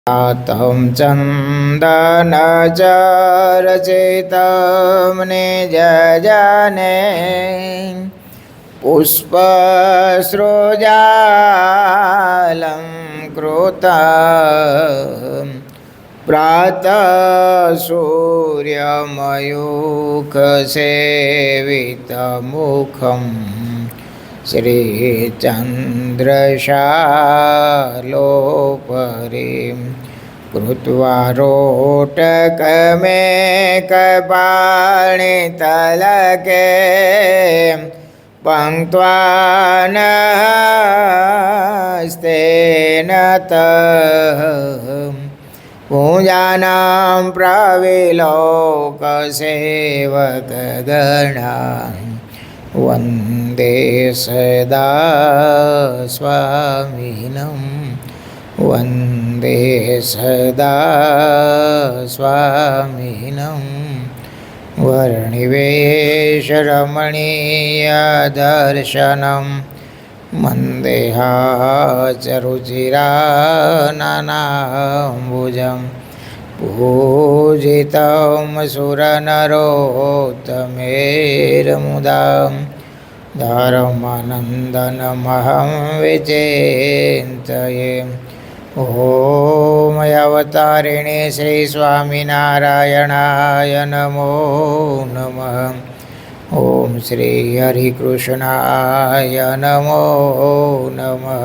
तं चन्दनचरचितं निजजने पुष्पसृजालं कृतं प्रातः सूर्यमयूखसेवितमुखं श्रीचन्द्रशालोपरिं कृत्वा रोटकमेकपाणितलके पङ्क्त्वा नस्तेन पूजानां प्रविलोकसेवकगणान् वन्दे सदा स्वामिनं वन्दे सदा स्वामिनं वर्णिवेशरमणीयदर्शनं मन्देहाचरुचिराननाम्बुजं पूजितं सुरनरोत्तमेर्मुदां धर्मानन्दनमहं विचिन्तये। ॐ अवतारिणे श्रीस्वामिनारायणाय नमो नमः। ॐ श्रीहरिकृष्णाय नमो नमः।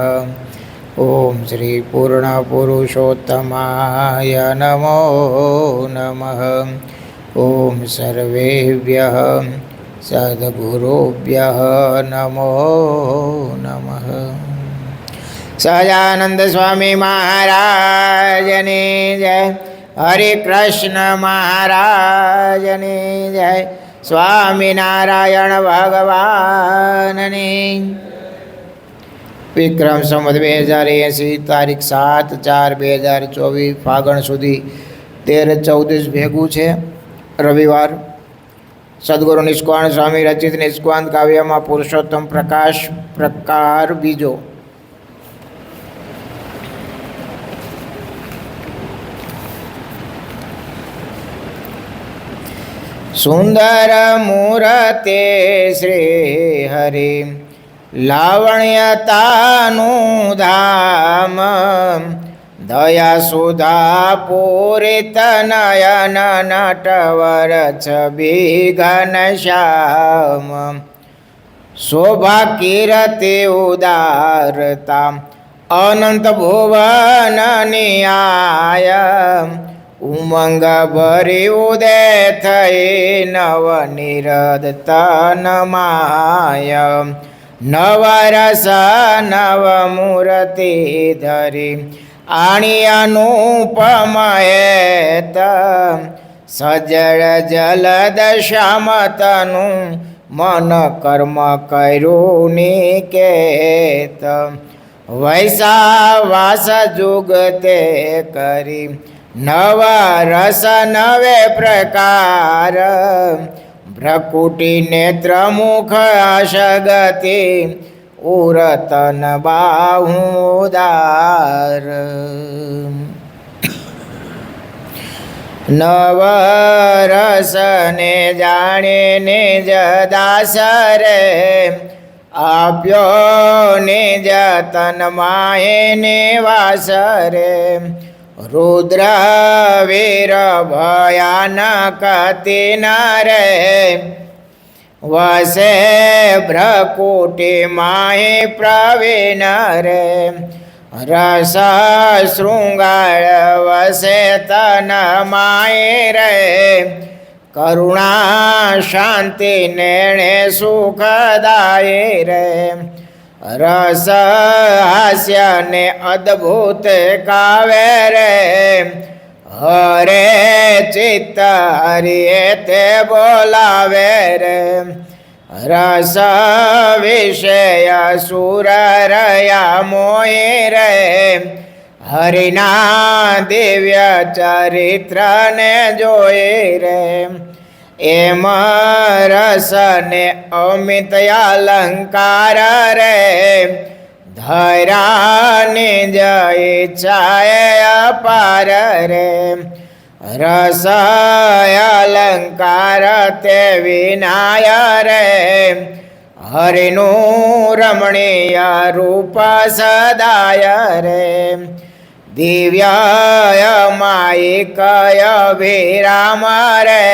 ॐ श्रीपूर्णपुरुषोत्तमाय नमो नमः। ॐ सर्वेभ्यः सद्गुरुभ्यः नमो नमः। સહજાનંદ સ્વામી મહારાજની જય, હરે કૃષ્ણ મહારાજની જય, સ્વામિનારાયણ ભગવાનની. વિક્રમ સંવત 2080 તારીખ 7/4/2024 ફાગણ સુધી 13-14 ભેગું છે, રવિવાર. સદગુરુ નિષ્કાળ સ્વામી રચિત નિષ્કાંત કાવ્યમાં પુરુષોત્તમ પ્રકાશ પ્રકાર બીજો. સુંદર મૂર્તે શ્રી હરિ લાવણ્યતાનું ધામ, દયા સુધા પૂરિત નયન નટવર છબી ઘનશ્યામ, શોભા કીર્તિ ઉદારતા અનંત ભુવન નિયાય, ઉમંગ ભરી ઉદય થઈ નવ નિરદ તનમાય, નવરસ નવ મૂર્તિ ધરી આણી અનુપમયેત, સજળ જલદ શ્યામતનું મન કર્મ કર્યું નિકેત, વૈસા વાસ જુગતે કરી નવ રસ નવે પ્રકાર, ભ્રકુટી નેત્ર મુખ અશગતિ ઉરતન બાહુદાર, નવ રસને જાણીને જ દાસરે આપ્યો નિજ તન માહે નિવાસરે, રુદ્ર વીર ભયાનક તિન રે વસે ભ્રકુટી માહે પ્રવીણ રે, રસ શૃંગાર વસે તન માહે રે, કરુણા શાંતિ નેણે સુખદાયી રે, રસ હાસ્ય ને અદ્ભુત કાવે રે, હરે ચિત્ત હરિએ તે બોલાવે રે, રસ વિષય સુર રયા મોહી રે, હરિના દિવ્ય ચરિત્ર ને જોઈ રે, એમ રસને અમિત અલંકાર રે, ધૈરાની જય ઈચ્છાએ અપાર રે રસ અલંકાર તે વિનાય રે હરિનું રમણીય રૂપ સદાય રે દિવ્ય માયિકય વિરામ રે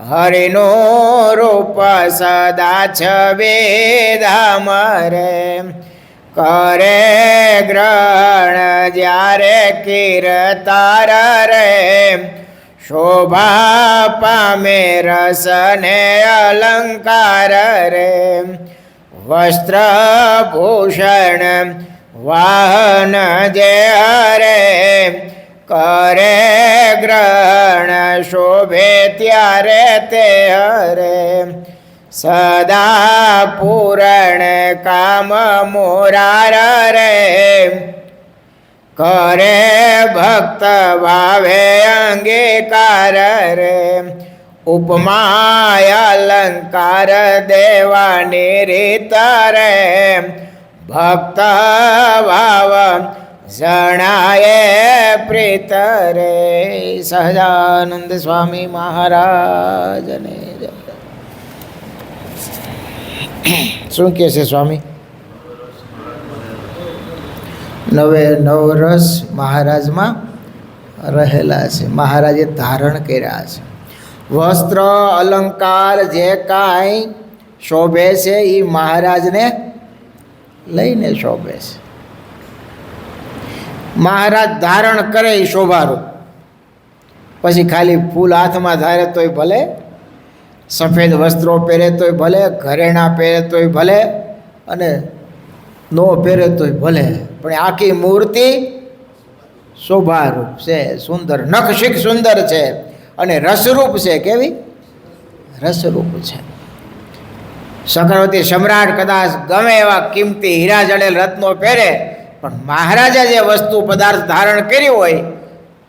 હરિનું રૂપ સદા છવેધામ રે કરે ગ્રહણ જ્યારે કીર્તાર રે શોભા પામે રસને અલંકાર રે વસ્ત્ર ભૂષણ વાહન જે હરે કરે ગ્રહણ શોભે ત્યારે તે હરે સદા પૂરણ કામ મોરાર રે કરે ભક્ત ભાવે અંગીકાર રે ઉપમાય અલંકાર દેવાની રીત રે ભક્ત ભાવ જણાય પ્રીત રે સહજાનંદ સ્વામી મહારાજને જય. શું કહે છે સ્વામી? નવે નવ રસ મહારાજમાં રહેલા છે, મહારાજે ધારણ કર્યા છે. વસ્ત્ર અલંકાર જે કાંઈ શોભે છે એ મહારાજને લઈને શોભે છે. મહારાજ ધારણ કરે એ શોભારું, પછી ખાલી ફૂલ હાથમાં ધારે તોય ભલે, સફેદ વસ્ત્રો પહેરે તોય ભલે, ઘરેણાં પહેરે તોય ભલે, અને નો પહેરે તોય ભલે, પણ આખી મૂર્તિ શોભારૂપ છે, સુંદર નખશીક સુંદર છે અને રસરૂપ છે. કેવી રસરૂપ છે. ચક્રવર્તી સમ્રાટ કદાચ ગમે એવા કિંમતી હીરા જડેલ રત્નો પહેરે, પણ મહારાજા જે વસ્તુ પદાર્થ ધારણ કર્યું હોય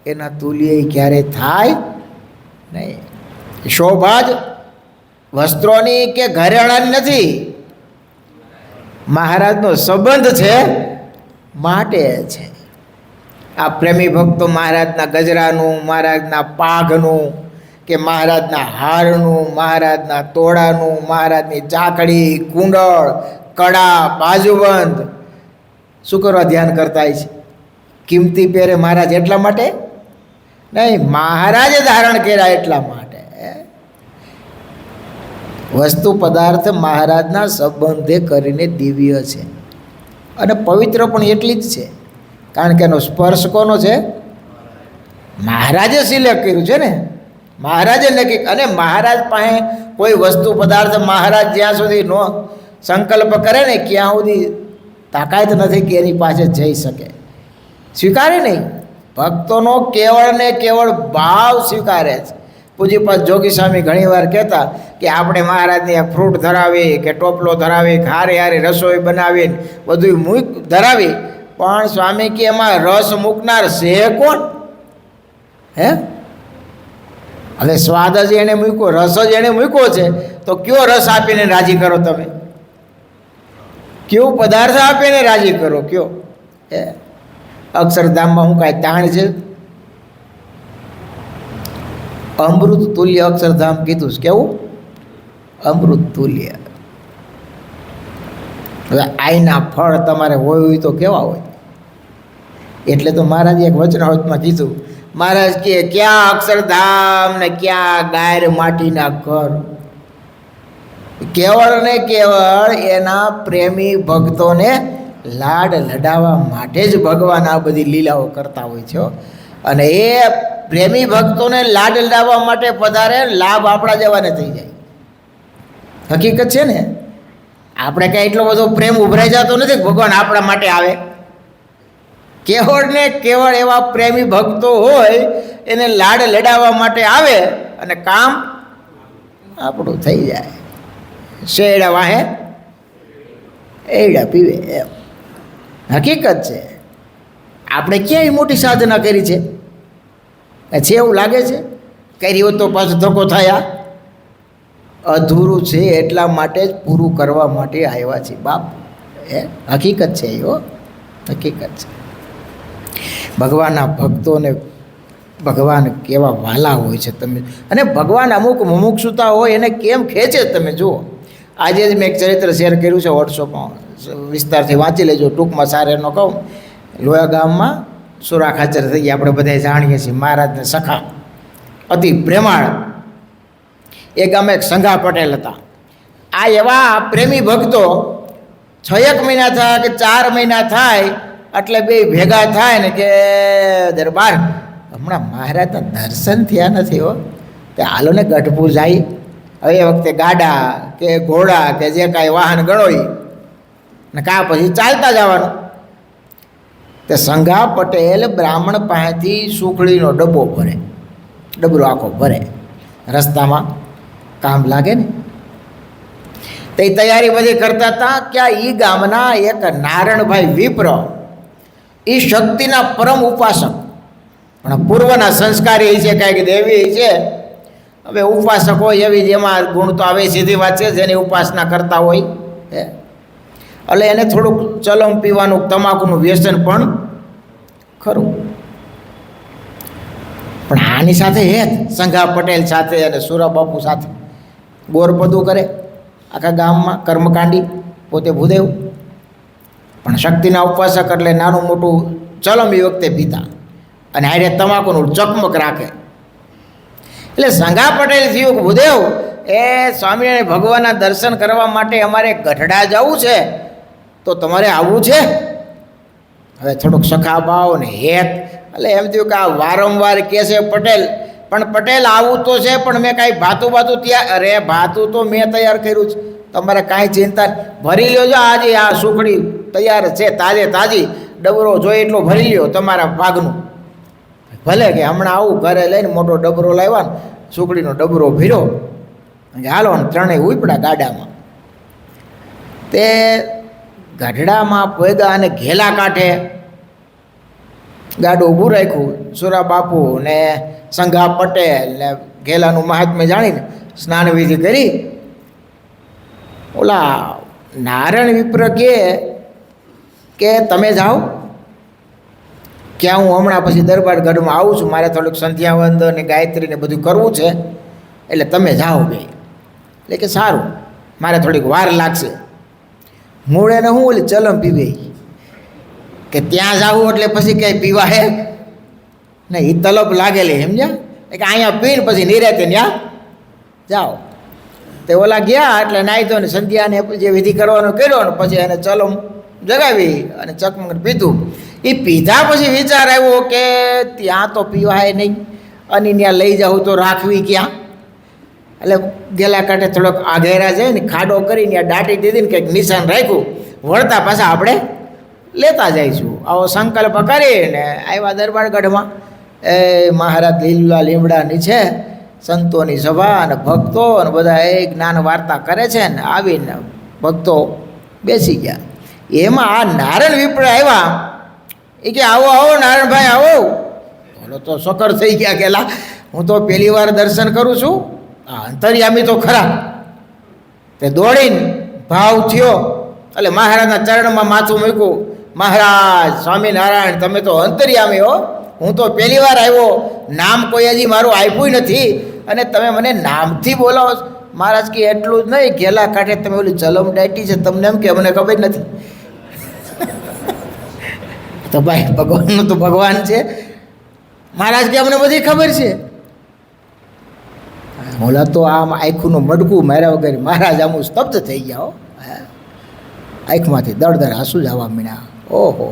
એના તુલ્ય ક્યારે થાય નહીં. શોભા જ વસ્ત્રોની કે ઘરેણાની નથી, મહારાજનો સંબંધ છે માટે છે. આ પ્રેમી ભક્તો મહારાજના ગજરાનું, મહારાજના પાઘનું, કે મહારાજના હારનું, મહારાજના તોડાનું, મહારાજની ચાકડી, કુંડળ, કડા, બાજુબંધ શું કરવા ધ્યાન કરતા છે? કિંમતી પહેરે મહારાજ એટલા માટે નહીં, મહારાજે ધારણ કર્યા એટલા માટે. વસ્તુ પદાર્થ મહારાજના સંબંધે કરીને દિવ્ય છે અને પવિત્ર પણ એટલી જ છે, કારણ કે એનો સ્પર્શ કોનો છે? મહારાજે સિલેક્ટ કર્યું છે ને, મહારાજે નક્કી. અને મહારાજ પાસે કોઈ વસ્તુ પદાર્થ મહારાજ જ્યાં સુધી નો સંકલ્પ કરે ને ક્યાં સુધી તાકાત નથી કે એની પાસે જઈ શકે, સ્વીકારે નહીં. ભક્તોનો કેવળ ને કેવળ ભાવ સ્વીકારે છે. પૂજ્યપાદ જોગી સ્વામી ઘણીવાર કહેતા કે આપણે મહારાજને એક ફ્રૂટ ધરાવી કે ટોપલો ધરાવી, હારે હારે રસોઈ બનાવીને બધું મૂક ધરાવી, પણ સ્વામી કે એમાં રસ મૂકનાર છે કોણ? હે, હવે સ્વાદ જ એને મૂક્યો, રસ જ એને મૂક્યો છે, તો કયો રસ આપીને રાજી કરો તમે? કયો પદાર્થ આપીને રાજી કરો? કયો? હે, અક્ષરધામમાં હું કાંઈ તાણ છે? અમૃત તુલ્ય અક્ષરધામ કીધું છે. કેવું? અમૃત તુલ્ય. હવે આઈના ફળ તમારે હોય તો કેવા હોય? એટલે તો મહારાજે એક વચનાવતમાં કીધું, મહારાજ કે ક્યાં અક્ષરધામ ને ક્યાં ગાયર માટીના ઘર. કેવળ ને કેવળ એના પ્રેમી ભક્તોને લાડ લડાવવા માટે જ ભગવાન આ બધી લીલાઓ કરતા હોય છે. અને એ પ્રેમી ભક્તોને લાડ લડાવવા માટે પધારે, લાભ આપણા જવાને થઈ જાય. હકીકત છે ને, આપણે કાંઈ એટલો બધો પ્રેમ ઉભરાઈ જતો નથી કે ભગવાન આપણા માટે આવે. કેવળ ને કેવળ એવા પ્રેમી ભક્તો હોય એને લાડ લડાવવા માટે આવે અને કામ આપણું થઈ જાય. શેડા વાહે એડા પીવે, એમ હકીકત છે. આપણે ક્યાંય મોટી સાધના કરી છે એવું લાગે છે? કરી હોત તો પાછો ધક્કો થયા. અધૂરું છે એટલા માટે જ પૂરું કરવા માટે આવ્યા છે બાપ, એ હકીકત છે એવો, હકીકત છે. ભગવાનના ભક્તોને ભગવાન કેવા વાલા હોય છે તમે, અને ભગવાન અમુક મુમુક્ષુતા હોય એને કેમ ખેંચે તમે જુઓ. આજે જ મેં એક ચરિત્ર શેર કર્યું છે વોટ્સઅપમાં, વિસ્તારથી વાંચી લેજો. ટૂંકમાં સારેનો કહું, લોયા ગામમાં સુરા ખાચર થઈ ગયા, આપણે બધા જાણીએ છીએ, મહારાજને સખા અતિ પ્રેમાળ. એ ગામે એક સંઘા પટેલ હતા. આ એવા પ્રેમી ભક્તો 6 મહિના થાય કે 4 મહિના થાય એટલે બે ભેગા થાય ને કે દરબાર હમણાં મહારાજના દર્શન થયા નથી હો, તે હાલો ને ગઢપુર જાય. હવે એ વખતે ગાડા કે ઘોડા કે જે કાંઈ વાહન ગણોય ને કાં પછી ચાલતા જવાનું. તે સંઘા પટેલ બ્રાહ્મણ પાસેથી સુખડીનો ડબ્બો ભરે, ડબરો આખો ભરે, રસ્તામાં કામ લાગે ને. તે તૈયારી બધી કરતા હતા કે એ ગામના એક નારણભાઈ વિપ્ર, એ શક્તિના પરમ ઉપાસક, પણ પૂર્વના સંસ્કાર એ છે, કાંઈક દેવી છે. હવે ઉપાસક હોય એવી જેમાં ગુણ તો આવે, સીધી વાત છે, જેની ઉપાસના કરતા હોય એટલે એને થોડુંક ચલમ પીવાનું, તમાકુનું વ્યસન પણ ખરું. પણ આની સાથે હેત સંઘા પટેલ સાથે અને સુરાબાપુ સાથે ગોરપદું કરે આખા ગામમાં, કર્મકાંડી, પોતે ભૂદેવ, પણ શક્તિના ઉપાસક એટલે નાનું મોટું ચલમ એ વખતે પીતા, અને હારે તમાકુનું ચકમક રાખે. એટલે સંઘા પટેલ થયું કે ભૂદેવ એ સ્વામિનારાયણ ભગવાનના દર્શન કરવા માટે અમારે ગઢડા જવું છે, તો તમારે આવવું છે? હવે થોડુંક સખા ભાવ ને હેત એટલે એમ થયું કે આ વારંવાર કહે છે પટેલ, પણ પટેલ આવું તો છે, પણ મેં કાંઈ ભાતું ત્યાં, અરે ભાતું તો મેં તૈયાર કર્યું છે, તમારે કાંઈ ચિંતા ભરી લ્યો છો. આજે આ સુખડી તૈયાર છે, તાજે તાજી, ડબરો જોઈએ એટલો ભરી લ્યો તમારા ભાગનું. ભલે કે હમણાં આવું, ઘરે લઈને મોટો ડબરો લાવ્યા ને સુખડીનો ડબરો ભર્યો, હાલો ને ત્રણેય ઉપડ્યા ગાડામાં. તે ગઢડામાં પોયગા અને ઘેલા કાંઠે ગાડું ઊભું રાખ્યું. સુરા બાપુ ને સંઘા પટેલ ને ઘેલાનું મહાત્મ્ય જાણીને સ્નાન વિધિ કરી. ઓલા નારાયણ વિપ્ર કે તમે જાઓ, ક્યાં હું હમણાં પછી દરબાર ગઢમાં આવું છું, મારે થોડુંક સંધ્યાવંદન ને ગાયત્રી ને બધું કરવું છે, એટલે તમે જાઓ બે. એટલે કે સારું, મારે થોડીક વાર લાગશે. મૂળ એને હું ઓલી ચલમ પીવે કે ત્યાં જાવું એટલે પછી ક્યાંય પીવા હે ને, એ તલપ લાગેલી, સમજ્યા? કે અહીંયા પીને પછી નિરાતે ત્યાં જાઓ. તે ઓલા ગયા એટલે નાહી ધોને સંધ્યાને જે વિધિ કરવાનો કર્યો ને પછી એને ચલમ જગાવી અને ચકમક પીધું. એ પીધા પછી વિચાર આવ્યો કે ત્યાં તો પીવાય નહીં, અને ત્યાં લઈ જાઉં તો રાખવી ક્યાં? એટલે ગેલા કાંઠે થોડોક આઘેરા જાય ને ખાડો કરીને ત્યાં દાટી દીધી ને કંઈક નિશાન રાખ્યું, વળતા પાછા આપણે લેતા જઈશું. આવો સંકલ્પ કરીને આવ્યા દરબારગઢમાં. એ મહારાજ લીલા લીમડાની છે, સંતોની સભા અને ભક્તો અને બધા એ જ્ઞાન વાર્તા કરે છે ને, આવીને ભક્તો બેસી ગયા. એમાં આ નારાયણ વિપ્ર આવ્યા. એ કે આવો આવો નારાયણભાઈ આવો. બોલો તો સકર થઈ ગયા, કેલા હું તો પહેલી વાર દર્શન કરું છું, અંતર્યામી તો ખરા. તે દોડીને ભાવ થયો એટલે મહારાજના ચરણમાં માથું મૂક્યું. મહારાજ સ્વામિનારાયણ, તમે તો અંતર્યામી હો, હું તો પહેલી વાર આવ્યો, નામ કોઈ હજી મારું આપ્યું નથી, અને તમે મને નામથી બોલાવો. મહારાજ કે એટલું જ નહીં, ઘેલા કાંઠે તમે ઓલી ચલમ દાટી છે, તમને એમ કે અમને ખબર નથી. તો ભાઈ ભગવાનનું તો ભગવાન છે. મહારાજ કે અમને બધી ખબર છે. ઓલા તો આમ આંખનું મડકું માર્યા વગર મહારાજ આમ સ્તબ્ધ થઈ ગયા હો, આંખમાંથી દળદર આંસુ જ આવવા મીણ્યા. ઓહો,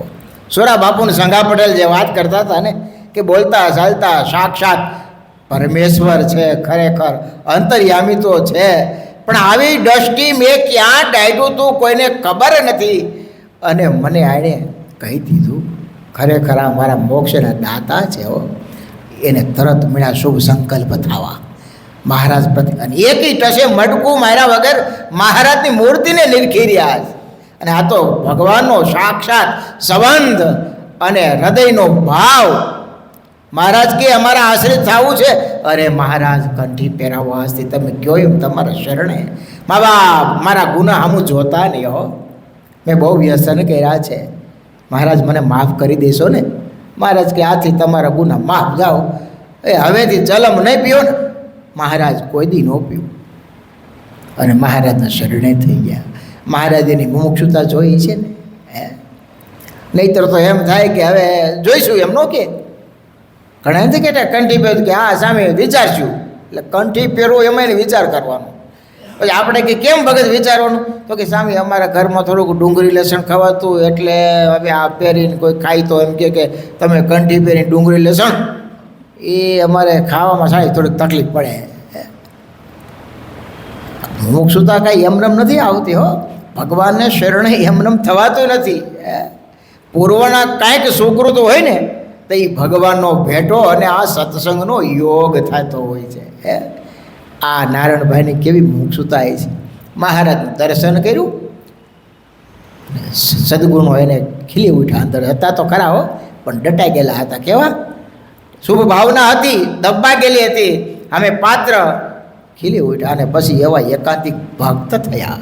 સોરા બાપુને સંઘા પટેલ જે વાત કરતા હતા ને કે બોલતા ચાલતા સાક્ષાત પરમેશ્વર છે, ખરેખર અંતર્યામી તો છે, પણ આવી દ્રષ્ટિ મેં ક્યાં ડાયડું તું કોઈને ખબર નથી, અને મને આણે કહી દીધું ખરેખર આ મારા મોક્ષના દાતા છે હો. એને તરત મીણા શુભ સંકલ્પ થવા મહારાજ પ્રત્યે, અને એકી ટસે મટકું માર્યા વગર મહારાજની મૂર્તિને નિરખી રહ્યા છે. અને આ તો ભગવાનનો સાક્ષાત સંબંધ અને હૃદયનો ભાવ. મહારાજ કે અમારા આશ્રિત થવું છે. અરે મહારાજ કંઠી પહેરાવવા હસ્તી તમે કયો એમ તમારા શરણે. મા બાપ મારા ગુના હમું જોતા નહીં હો, મેં બહુ વ્યસન કર્યા છે, મહારાજ મને માફ કરી દેશો ને? મહારાજ કે આથી તમારા ગુના માફ, જાઓ. હવેથી ચલમ નહીં પીઓ ને? મહારાજ કોઈ દી ન પીવું. અને મહારાજના શરણે થઈ ગયા. મહારાજ એની મુમુક્ષુતા જોઈ છે ને. નહીતર તો એમ થાય કે હવે જોઈશું, એમ નો કે. ઘણા નથી કહેતા કંઠી પહેરું કે હા સામે વિચારશું, એટલે કંઠી પહેરવો એમાં વિચાર કરવાનો. પછી આપણે કે કેમ ભગત વિચારવાનું? તો કે સામે અમારા ઘરમાં થોડુંક ડુંગળી લસણ ખવાતું, એટલે હવે આ પહેરીને કોઈ ખાય તો એમ કે તમે કંઠી પહેરીને ડુંગળી લસણ, એ અમારે ખાવામાં સારી થોડીક તકલીફ પડે. મુમુક્ષુતા કાંઈ એમનેમ નથી આવતી હો. ભગવાનને શરણે એમનેમ થવાતું નથી. પૂર્વના કાંઈક સુકૃત હોય ને તો એ ભગવાનનો ભેટો અને આ સત્સંગનો યોગ થતો હોય છે. આ નારાયણભાઈની કેવી મુમુક્ષુતા છે. મહારાજનું દર્શન કર્યું, સદગુણો એને ખીલી ઉઠ્યા. અંદર હતા તો ખરા હો, પણ ડટાઈ ગયેલા હતા. કેવા શુભ ભાવના હતી, દબ્બા ગયેલી હતી. અમે પાત્ર ખીલી ઉઠ્યા. અને પછી એવા એકાંતિક ભક્ત થયા.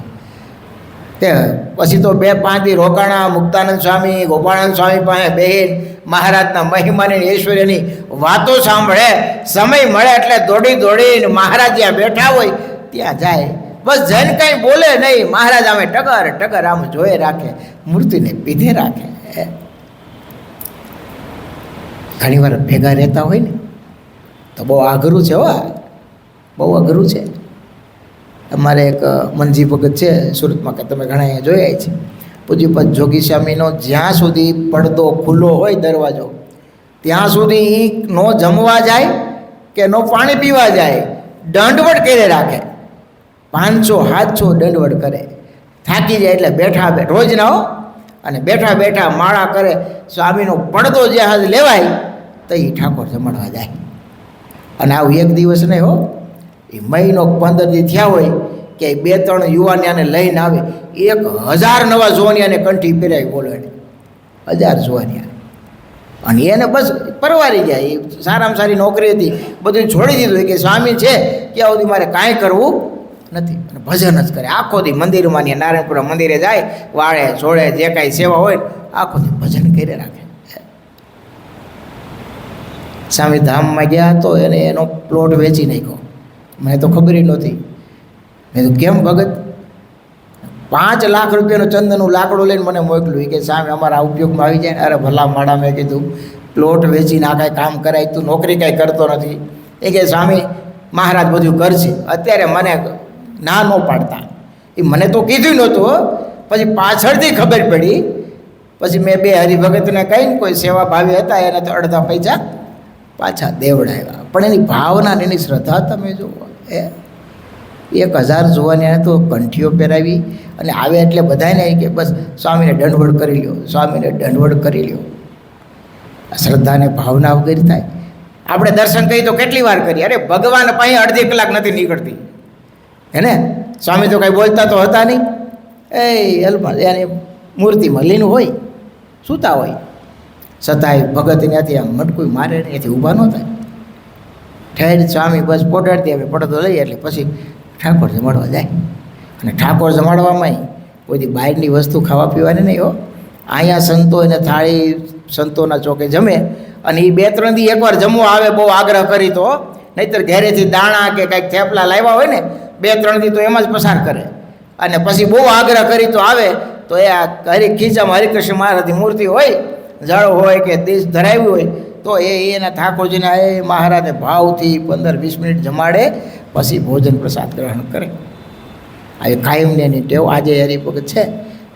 તે પછી તો 2-5 દી રોકાણા. મુક્તાનંદ સ્વામી, ગોપાળાનંદ સ્વામી પાસે બહેન મહારાજના મહિમાની ઐશ્વર્યની વાતો સાંભળે. સમય મળે એટલે દોડીને મહારાજ જ્યાં બેઠા હોય ત્યાં જાય. બસ જઈને કંઈ બોલે નહીં. મહારાજ આમે ટગર આમ જોઈ રાખે, મૂર્તિને પીધે રાખે. ઘણી વાર ભેગા રહેતા હોય ને તો બહુ અઘરું છે હો, બહુ અઘરું છે. અમારે એક મનજી ભગત છે સુરતમાં, કે તમે ઘણા અહીંયા જોયા છે. પૂજ્યપદ જોગી સ્વામીનો જ્યાં સુધી પડદો ખુલ્લો હોય દરવાજો, ત્યાં સુધી નો જમવા જાય કે નો પાણી પીવા જાય, દંડવટ કરે રાખે. 500-700 દંડવટ કરે. થાકી જાય એટલે બેઠા રોજ ના હો, અને બેઠા માળા કરે. સ્વામીનો પડદો જ્યાં લેવાય તો એ ઠાકોર જમણવા જાય. અને આવું એક દિવસ નહીં હો, એ મહિનો 15 દી થયા હોય કે 2-3 યુવાનિયાને લઈને આવે. 1000 નવા જુવાનિયાને કંઠી પહેરાવી બોલાવે. 1000 જુવાનિયા. અને એને બસ પરવારી જાય. એ સારામાં સારી નોકરી હતી, બધું છોડી દીધું કે સ્વામી છે ત્યાં સુધી મારે કાંઈ કરવું નથી. અને ભજન જ કરે આખો દી. મંદિરમાં ને નારાયણપુરા મંદિરે જાય, વાળે છોડે, જે કાંઈ સેવા હોય આખો દી ભજન કરી રાખે. સ્વામી ધામમાં ગયા તો એને એનો પ્લોટ વેચી નાખ્યો. મને તો ખબર નહોતી. મેં તો કેમ ભગત? 5 લાખ રૂપિયાનું ચંદનનું લાકડું લઈને મને મોકલ્યું કે સામે અમારા ઉપયોગમાં આવી જાય. અરે ભલા માડા, મેં કીધું પ્લોટ વેચીને આ કાંઈ કામ કરાય, તું નોકરી કાંઈ કરતો નથી. એ કે સ્વામી મહારાજ બધું કરશે. અત્યારે મને ના ન પાડતા. એ મને તો કીધું નહોતું. પછી પાછળથી ખબર પડી. પછી મેં 2 હરિભગતને કહીને કોઈ સેવા ભાવી હતા એને તો અડધા પૈસા પાછા દેવડાવ્યા. પણ એની ભાવના, એની શ્રદ્ધા તમે જુઓ. 1000 જોવાની તો કંઠીઓ પહેરાવી અને આવે એટલે બધાને કે બસ સ્વામીને દંડવડ કરી લ્યો, સ્વામીને દંડવડ કરી લ્યો. શ્રદ્ધાને ભાવના વગર થાય. આપણે દર્શન કરી તો કેટલી વાર કરીએ? અરે ભગવાન પાસે અડધી કલાક નથી નીકળતી હે ને. સ્વામી તો કાંઈ બોલતા તો હતા નહીં. એલમાં એની મૂર્તિમાં લીન હોય, સૂતા હોય. છતાંય ભગત ત્યાંથી આમ મટકું મારે ને એથી ઊભા ન થાય. ઠેર સ્વામી બસ પોટાડતી આવે, પડતો લઈએ એટલે પછી ઠાકોર જમાડવા જાય. અને ઠાકોર જમાડવામાં કોઈથી બહારની વસ્તુ ખાવા પીવાની નહીં હો. અહીંયા સંતો એને થાળી સંતોના ચોકે જમે. અને એ 2-3 દી એકવાર જમવા આવે, બહુ આગ્રહ કરી તો. નહીંતર ઘરેથી દાણા કે કંઈક થેપલા લાવ્યા હોય ને 2-3 દી તો એમાં જ પસાર કરે. અને પછી બહુ આગ્રહ કરી તો આવે તો એ આ ખીચામાં હરિકૃષ્ણ મહારાજની મૂર્તિ હોય, જળ હોય કે દેશ ધરાવ્યું હોય તો એના ઠાકોરજીના મહારાજને ભાવથી 15-20 મિનિટ જમાડે, પછી ભોજન પ્રસાદ ગ્રહણ કરે. આ કાયમને એની ટેવ આજે હરિભગત છે.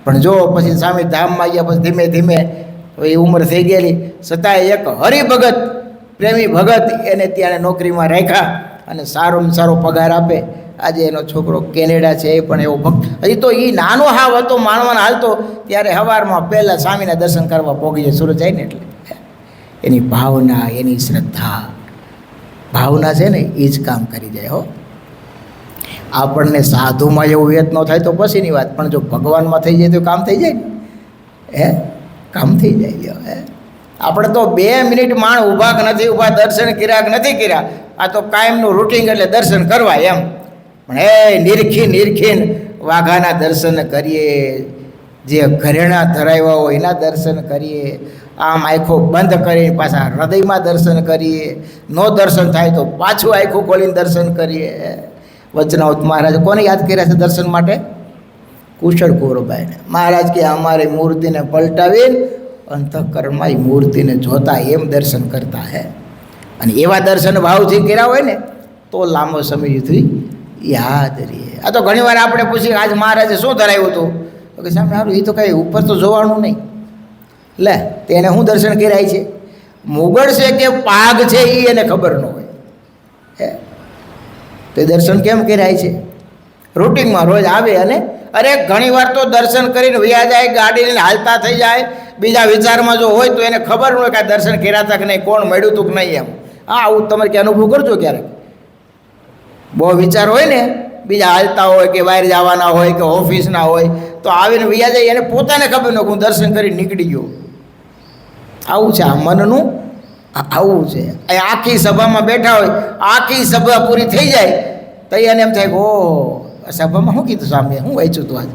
પણ જો પછી સ્વામી ધામમાં ગયા પછી ધીમે ધીમે એ ઉંમર થઈ ગયેલી છતાંય એક હરિભગત પ્રેમી ભગત એને ત્યાં નોકરીમાં રાખ્યા અને સારો પગાર આપે. આજે એનો છોકરો કેનેડા છે, એ પણ એવો ભક્ત. હજી તો એ નાનો હાવ હતો, માણવાનો હાલતો ત્યારે સવારમાં પહેલાં સ્વામીના દર્શન કરવા પહોંચી જાય. સુરત જાય ને એટલે એની ભાવના, એની શ્રદ્ધા, ભાવના છે ને એ જ કામ કરી જાય હો. આપણને સાધુમાં એવું વેત ન થાય તો પછીની વાત, પણ જો ભગવાનમાં થઈ જાય તો કામ થઈ જાય ને. કામ થઈ જાય. આપણે તો 2 મિનિટ માણ ઊભા કે નથી ઊભા, દર્શન કર્યા કે નથી કર્યા, આ તો કાયમનું રૂટિંગ એટલે દર્શન કરવા એમ. પણ નિરખીન વાઘાના દર્શન કરીએ, જે ઘરેણા ધરાવ્યા હોય એના દર્શન કરીએ, આમ આંખો બંધ કરીને પાછા હૃદયમાં દર્શન કરીએ, નો દર્શન થાય તો પાછું આંખો ખોલીને દર્શન કરીએ. વચનાવત મહારાજ કોને યાદ કર્યા છે દર્શન માટે? કુશળ કુંવરબાઈને. મહારાજ કે અમારી મૂર્તિને પલટાવીને અંતઃકરણમાં એ મૂર્તિને જોતા એમ દર્શન કરતા હે. અને એવા દર્શન ભાવથી કર્યા હોય ને તો લાંબો સમય સુધી યાદ રહે. આ તો ઘણીવાર આપણે પૂછીએ આજ મહારાજે શું ધરાવ્યું હતું, તો કે સામે સારું એ તો કંઈ ઉપર તો જોવાનું નહીં. લે તેને શું દર્શન કર્યા છે? મુગળ છે કે પાગ છે એ એને ખબર ન હોય હે, તે દર્શન કેમ કર્યા છે? રૂટિનમાં રોજ આવે અને અરે ઘણીવાર તો દર્શન કરીને વયા જાય, ગાડી લઈને હાલતા થઈ જાય, બીજા વિચારમાં જો હોય તો એને ખબર ન હોય કે આ દર્શન કર્યા હતા કે નહીં, કોણ મળ્યું હતું કે નહીં એમ. હા, આવું તમે કે અનુભવ કરજો ક્યારેક. બહુ વિચાર હોય ને, બીજા હાલતા હોય કે બહાર જવાના હોય કે ઓફિસના હોય, તો આવીને વયા જાય, એને પોતાને ખબર ન હોય હું દર્શન કરી નીકળી ગયો. આવું છે આ મનનું, આવું છે. આખી સભામાં બેઠા હોય, આખી સભા પૂરી થઈ જાય તો એને એમ થાય કે ઓહ સભામાં શું કીધું સ્વામી, હું વાંચ્યું તું આજે,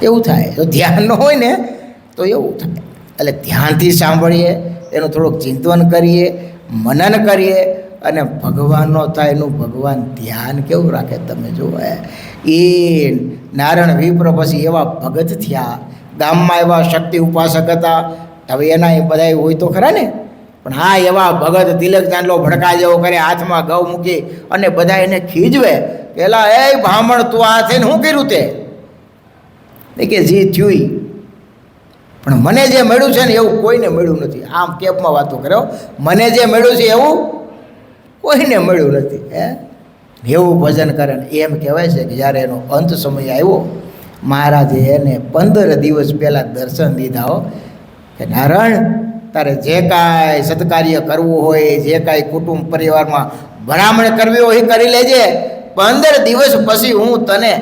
એવું થાય. તો ધ્યાન ન હોય ને તો એવું થાય. એટલે ધ્યાનથી સાંભળીએ, એનું થોડુંક ચિંતન કરીએ, મનન કરીએ, અને ભગવાનનો થાય એનું ભગવાન ધ્યાન કેવું રાખે તમે જુઓ. એ નારાયણ વિપ્ર પછી એવા ભગત થયા, ગામમાં એવા શક્તિ ઉપાસક હતા. હવે એના એ બધા હોય તો ખરા ને, પણ હા એવા ભગત તિલક ચાંદલો ભડકા જેવો કરે, હાથમાં ઘઉં મૂકી અને બધા એને ખીજવે. પેલા એ બ્રાહ્મણ તું આ થઈને શું કર્યું તે? કે જી થયું, પણ મને જે મળ્યું છે ને એવું કોઈને મળ્યું નથી. આમ કેપમાં વાતો કર્યો, મને જે મળ્યું છે એવું કોઈને મળ્યું નથી. એવું ભજન કરે ને એમ કહેવાય છે કે જ્યારે એનો અંત સમય આવ્યો, મહારાજે એને 15 દિવસ પહેલાં દર્શન દીધા હો કે નારાયણ તારે જે કાંઈ સત્કાર્ય કરવું હોય, જે કાંઈ કુટુંબ પરિવારમાં ભલામણ કરવી હોય એ કરી લેજે. 15 દિવસ પછી હું તને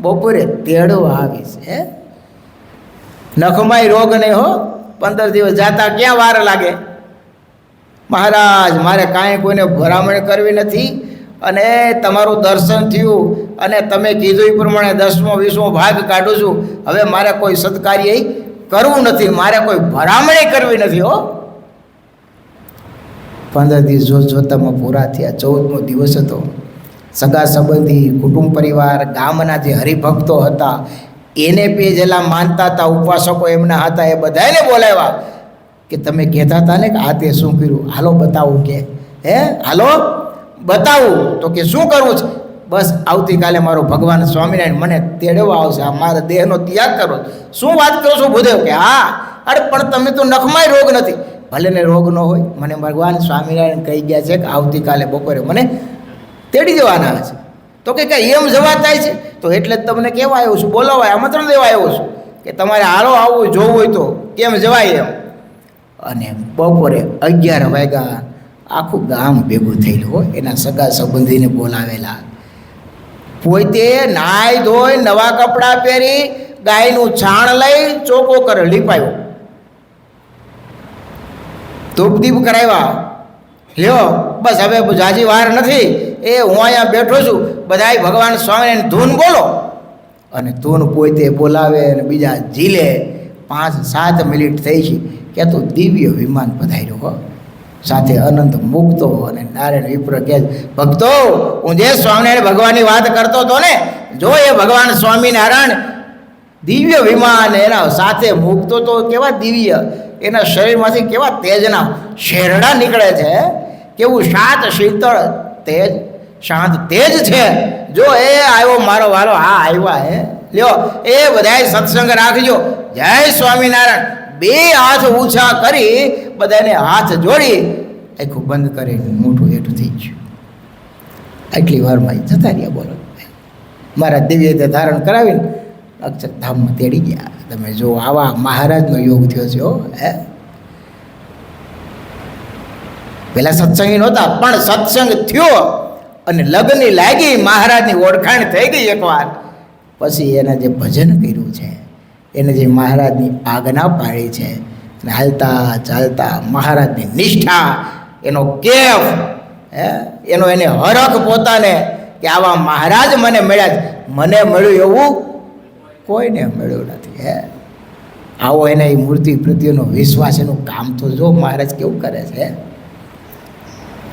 બપોરે તેડવા આવીશ. નખમાય રોગ નહીં હો, 15 દિવસ જાતા ક્યાં વાર લાગે? મહારાજ મારે કાંઈ કોઈને ભલામણ કરવી નથી, અને તમારું દર્શન થયું અને તમે કીધું એ પ્રમાણે 10મો 20મો ભાગ કાઢું છું. હવે મારે કોઈ સત્કાર્ય કરવું નથી, મારે કોઈ ભલામણ કરવી નથી હો. 15 દિવસ જોતામાં પૂરા થયા. 14મો દિવસ હતો. સગા સંબંધી, કુટુંબ પરિવાર, ગામના જે હરિભક્તો હતા એને પેજેલા માનતા હતા, ઉપાસકો એમના હતા, એ બધાને બોલાવ્યા કે તમે કહેતા હતા ને કે આ તે શું કર્યું, હાલો બતાવું. કે હાલો બતાવું. તો કે શું કરવું છે? બસ આવતીકાલે મારો ભગવાન સ્વામિનારાયણ મને તેડવા આવશે, આ મારા દેહનો ત્યાગ કરો. શું વાત કરો છો ભૂદેવ? કે હા. અરે પણ તમે તો નખમાંય રોગ નથી. ભલે ને રોગ ન હોય, મને ભગવાન સ્વામિનારાયણ કહી ગયા છે કે આવતીકાલે બપોરે મને તેડી જવાના છે. તો કે એમ જવા થાય છે? તો એટલે જ તમને કહેવા આવ્યો છું, બોલાવાય, આમંત્રણ દેવા આવ્યો છું કે તમારે હાલો આવવું જોવું હોય તો કેમ જવાય એમ. અને બપોરે 11 વાગ્યા આખું ગામ ભેગું થયેલું હોય, એના સગા સંબંધીને બોલાવેલા. પોતે નાય ધોઈ નવા કપડાં પહેરી ગાયનું છાણ લઈ ચોખ્ખો કરે, લીપાયો, ધૂપદીપ કરાવ્યા. લ્યો બસ હવે જાજી વાર નથી, એ હું અહીંયા બેઠો છું, બધાય ભગવાન સ્વામિનારાયણ ધૂન બોલો. અને ધૂન પોતે બોલાવે અને બીજા ઝીલે. 5-7 મિનિટ થઈ છે કે તો દિવ્ય વિમાન પધાર્યું હો, સાથે અનંત મુક્તો અને નારાયણ વિપ્ર કહે ભક્તો, હું જે સ્વામિનારાયણ ભગવાનની વાત કરતો હતો ને, જો એ ભગવાન સ્વામિનારાયણ દિવ્ય વિમાન, એના સાથે મુક્તો તો કેવા દિવ્ય, એના શરીરમાંથી કેવા તેજના શેરડા નીકળે છે, કેવું શાંત શીતળ તેજ, શાંત તેજ છે. જો એ આવ્યો મારો વારો, હા આવ્યા હે, લ્યો એ બધાય સત્સંગ રાખજો. જય સ્વામિનારાયણ. 2 હાથ ઊંચા કરી બધાને હાથ જોડી આખું બંધ કરી મોઢું હેઠું થઈ ગયું. આટલી વારમાં જતા રહ્યા. બોલો, મારા દિવ્ય તે ધારણ કરાવીને અક્ષરધામમાં તેડી ગયા. તમે જો આવા મહારાજનો યોગ થયો છે. પેલા સત્સંગી નહોતા, પણ સત્સંગ થયો અને લગ્નની લાગી, મહારાજની ઓળખાણ થઈ ગઈ એકવાર. પછી એના જે ભજન કર્યું છે, એને જે મહારાજની આજ્ઞા પાડી છે, અને હાલતા ચાલતા મહારાજની નિષ્ઠા, એનો કેફ, એનો એને હરખ પોતાને કે આવા મહારાજ મને મળ્યા, મને મળ્યું એવું કોઈને મળ્યું નથી. હે આવો એના એ મૂર્તિ પ્રત્યેનો વિશ્વાસ, એનું કામ તો જો મહારાજ કેવું કરે છે.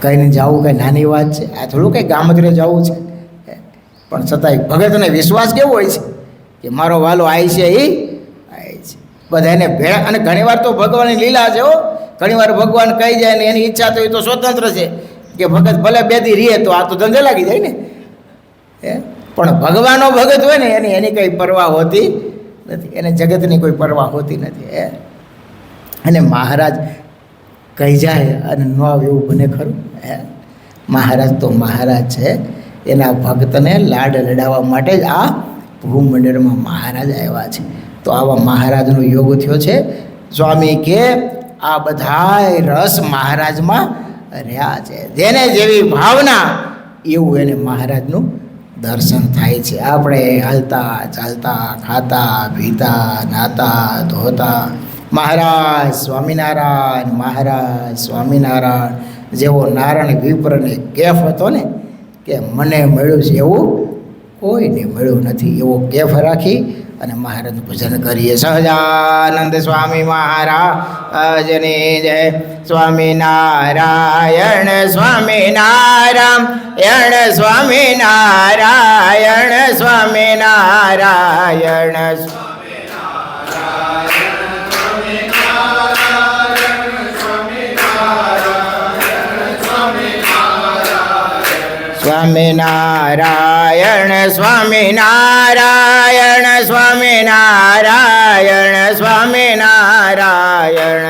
કહીને જવું કંઈ નાની વાત છે? આ થોડું કંઈ ગામત્રે જવું છે, પણ છતાંય ભગતને વિશ્વાસ કેવો હોય છે કે મારો વાલો આય છે, એ આય છે. બધાને ભેળા, અને ઘણીવાર તો ભગવાનની લીલા છે હો. ઘણીવાર ભગવાન કહી જાય ને એની ઈચ્છા તો એ તો સ્વતંત્ર છે કે ભગત ભલે બેદી રીએ તો આ તો ધંધે લાગી જાય ને. પણ ભગવાનનો ભગત હોય ને એની કંઈ પરવા હોતી નથી, એને જગતની કોઈ પરવા હોતી નથી. અને મહારાજ કહી જાય અને ન આવે એવું બને ખરું? મહારાજ તો મહારાજ છે. એના ભક્તને લાડ લડાવવા માટે જ આ ભૂમંડળમાં મહારાજ આવ્યા છે. તો આવા મહારાજનો યોગ થયો છે. સ્વામી કે આ બધાય રસ મહારાજમાં રહ્યા છે. જેને જેવી ભાવના એવું એને મહારાજનું દર્શન થાય છે. આપણે હાલતા ચાલતા ખાતા પીતા નાતા ધોતા મહારાજ સ્વામિનારાયણ, મહારાજ સ્વામિનારાયણ. જેવો નારાયણ વિપ્રને કેફ હતો ને કે મને મળ્યું છે એવું કોઈને મળ્યું નથી, એવો કેફ રાખી અને મહારાજનું ભજન કરીએ. સહજાનંદ સ્વામી મહારાજની જય. સ્વામિનારાયણ સ્વામિનારાયણ સ્વામિનારાયણ સ્વામિનારાયણ સ્વામિનારાયણ સ્વામિનારાયણ સ્વામિનારાયણ સ્વામિનારાયણ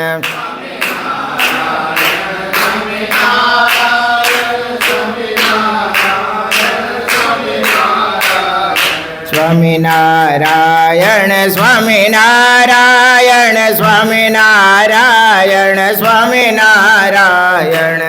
સ્વામિનારાયણ સ્વામિનારાયણ સ્વામિનારાયણ સ્વામિનારાયણ